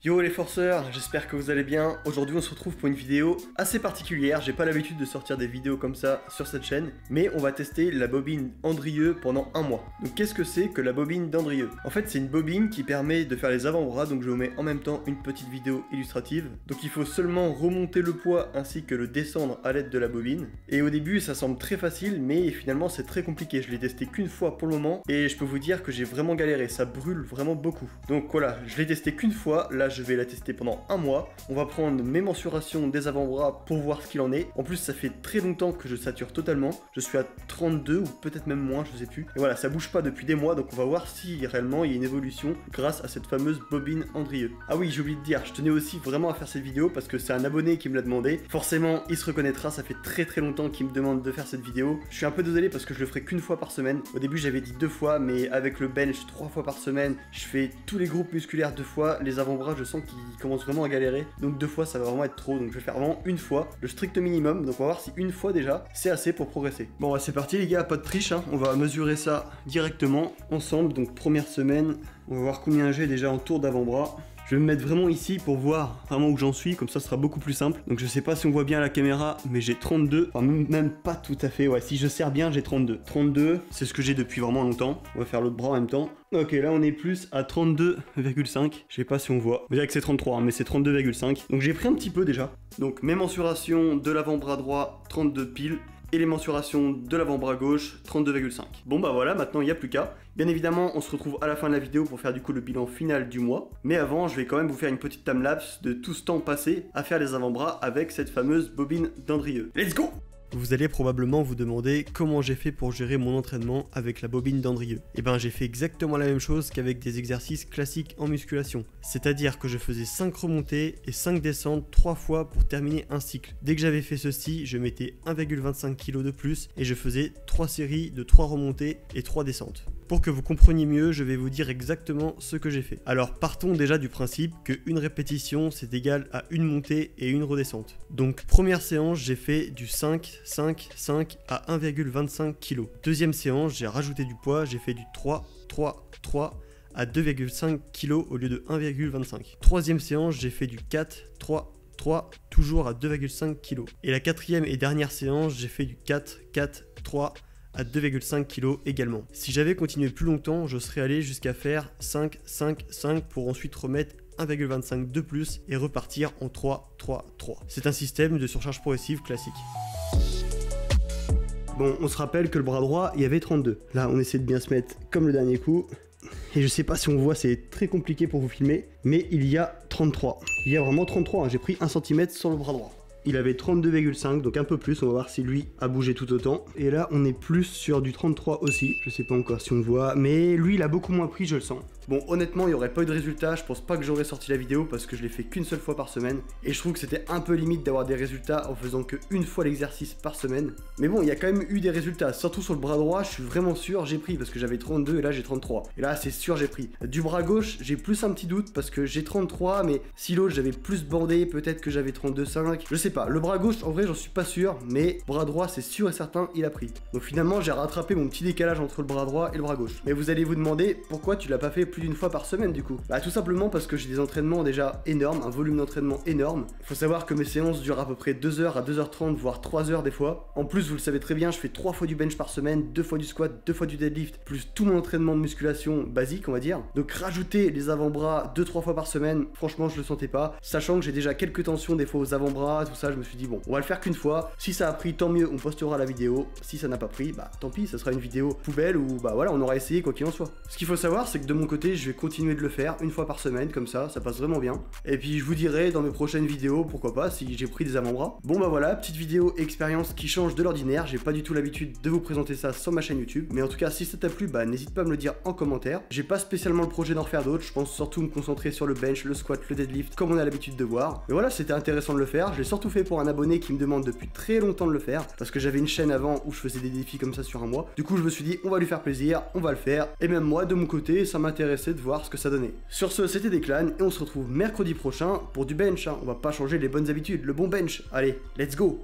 Yo les forceurs, j'espère que vous allez bien. Aujourd'hui on se retrouve pour une vidéo assez particulière. J'ai pas l'habitude de sortir des vidéos comme ça sur cette chaîne, mais on va tester la bobine Andrieux pendant un mois. Donc qu'est-ce que c'est que la bobine d'Andrieux? En fait c'est une bobine qui permet de faire les avant-bras, donc je vous mets en même temps une petite vidéo illustrative. Donc il faut seulement remonter le poids ainsi que le descendre à l'aide de la bobine. Et au début ça semble très facile, mais finalement c'est très compliqué. Je l'ai testé qu'une fois pour le moment et je peux vous dire que j'ai vraiment galéré, ça brûle vraiment beaucoup. Donc voilà, je l'ai testé qu'une fois, là je vais la tester pendant un mois. On va prendre mes mensurations des avant-bras pour voir ce qu'il en est. En plus ça fait très longtemps que je sature totalement. Je suis à 32 ou peut-être même moins, je sais plus. Et voilà, ça bouge pas depuis des mois, donc on va voir si réellement il y a une évolution grâce à cette fameuse bobine Andrieux. Ah oui, j'ai oublié de dire, je tenais aussi vraiment à faire cette vidéo parce que c'est un abonné qui me l'a demandé. Forcément, il se reconnaîtra, ça fait très longtemps qu'il me demande de faire cette vidéo. Je suis un peu désolé parce que je le ferai qu'une fois par semaine. Au début j'avais dit 2 fois, mais avec le bench 3 fois par semaine, je fais tous les groupes musculaires 2 fois. Les avant-bras, je sens qu'ils commencent vraiment à galérer, donc 2 fois ça va vraiment être trop, donc je vais faire vraiment une fois, le strict minimum. Donc on va voir si une fois déjà c'est assez pour progresser. Bon bah, c'est parti les gars, pas de triche, hein. On va mesurer ça directement ensemble. Donc première semaine, on va voir combien j'ai déjà en tour d'avant-bras. Je vais me mettre vraiment ici pour voir vraiment où j'en suis, comme ça ce sera beaucoup plus simple. Donc je sais pas si on voit bien à la caméra, mais j'ai 32, enfin même pas tout à fait, ouais, si je serre bien j'ai 32. 32, c'est ce que j'ai depuis vraiment longtemps. On va faire l'autre bras en même temps. Ok, là on est plus à 32,5, je sais pas si on voit. On dirait que c'est 33, hein, mais c'est 32,5. Donc j'ai pris un petit peu déjà. Donc mes mensurations de l'avant-bras droit, 32 piles. Et les mensurations de l'avant-bras gauche, 32,5. Bon bah voilà, maintenant il n'y a plus qu'à. Bien évidemment, on se retrouve à la fin de la vidéo pour faire du coup le bilan final du mois. Mais avant, je vais quand même vous faire une petite timelapse de tout ce temps passé à faire les avant-bras avec cette fameuse bobine d'Andrieux. Let's go! Vous allez probablement vous demander comment j'ai fait pour gérer mon entraînement avec la bobine d'Andrieux. Et ben j'ai fait exactement la même chose qu'avec des exercices classiques en musculation. C'est-à-dire que je faisais 5 remontées et 5 descentes 3 fois pour terminer un cycle. Dès que j'avais fait ceci, je mettais 1,25 kg de plus et je faisais 3 séries de 3 remontées et 3 descentes. Pour que vous compreniez mieux, je vais vous dire exactement ce que j'ai fait. Alors partons déjà du principe que une répétition c'est égal à une montée et une redescente. Donc première séance, j'ai fait du 5 à 1,25 kg. Deuxième séance, j'ai rajouté du poids, j'ai fait du 3 à 2,5 kg au lieu de 1,25. Troisième séance, j'ai fait du 4, 3, toujours à 2,5 kg. Et la quatrième et dernière séance, j'ai fait du 4, 3 à 2,5 kg également. Si j'avais continué plus longtemps, je serais allé jusqu'à faire 5 pour ensuite remettre 1,25 de plus et repartir en 3. C'est un système de surcharge progressive classique. Bon, on se rappelle que le bras droit, il y avait 32. Là, on essaie de bien se mettre comme le dernier coup. Et je sais pas si on voit, c'est très compliqué pour vous filmer, mais il y a 33. Il y a vraiment 33, hein. J'ai pris 1 cm sur le bras droit. Il avait 32,5, donc un peu plus, on va voir si lui a bougé tout autant. Et là, on est plus sur du 33 aussi, je sais pas encore si on voit, mais lui, il a beaucoup moins pris, je le sens. Bon, honnêtement, il n'y aurait pas eu de résultat, je pense pas que j'aurais sorti la vidéo parce que je l'ai fait qu'une seule fois par semaine. Et je trouve que c'était un peu limite d'avoir des résultats en faisant qu'une fois l'exercice par semaine. Mais bon, il y a quand même eu des résultats, surtout sur le bras droit, je suis vraiment sûr, j'ai pris parce que j'avais 32 et là j'ai 33. Et là, c'est sûr, j'ai pris. Du bras gauche, j'ai plus un petit doute parce que j'ai 33, mais si l'autre j'avais plus bordé, peut-être que j'avais 32,5, je sais pas. Le bras gauche, en vrai, j'en suis pas sûr, mais bras droit, c'est sûr et certain, il a pris. Donc finalement, j'ai rattrapé mon petit décalage entre le bras droit et le bras gauche. Mais vous allez vous demander pourquoi tu l'as pas fait plus d'une fois par semaine du coup? Bah tout simplement parce que j'ai des entraînements déjà énormes, un volume d'entraînement énorme. Faut savoir que mes séances durent à peu près 2h à 2h30, voire 3h des fois. En plus, vous le savez très bien, je fais 3 fois du bench par semaine, 2 fois du squat, 2 fois du deadlift, plus tout mon entraînement de musculation basique, on va dire. Donc rajouter les avant-bras 2-3 fois par semaine, franchement, je le sentais pas. Sachant que j'ai déjà quelques tensions des fois aux avant-bras, tout ça, je me suis dit bon, on va le faire qu'une fois. Si ça a pris, tant mieux, on postera la vidéo. Si ça n'a pas pris, bah tant pis, ça sera une vidéo poubelle ou bah voilà, on aura essayé quoi qu'il en soit. Ce qu'il faut savoir, c'est que de mon côté, je vais continuer de le faire une fois par semaine, comme ça passe vraiment bien. Et puis je vous dirai dans mes prochaines vidéos, pourquoi pas, si j'ai pris des avant-bras. Bon bah voilà, petite vidéo expérience qui change de l'ordinaire. J'ai pas du tout l'habitude de vous présenter ça sur ma chaîne YouTube. Mais en tout cas, si ça t'a plu, bah n'hésite pas à me le dire en commentaire. J'ai pas spécialement le projet d'en refaire d'autres, je pense surtout me concentrer sur le bench, le squat, le deadlift, comme on a l'habitude de voir. Mais voilà, c'était intéressant de le faire. Je l'ai surtout fait pour un abonné qui me demande depuis très longtemps de le faire, parce que j'avais une chaîne avant où je faisais des défis comme ça sur un mois. Du coup, je me suis dit, on va lui faire plaisir, on va le faire. Et même moi, de mon côté, ça m'intéressait de voir ce que ça donnait. Sur ce, c'était Declan, et on se retrouve mercredi prochain pour du bench, hein. On va pas changer les bonnes habitudes, le bon bench. Allez, let's go!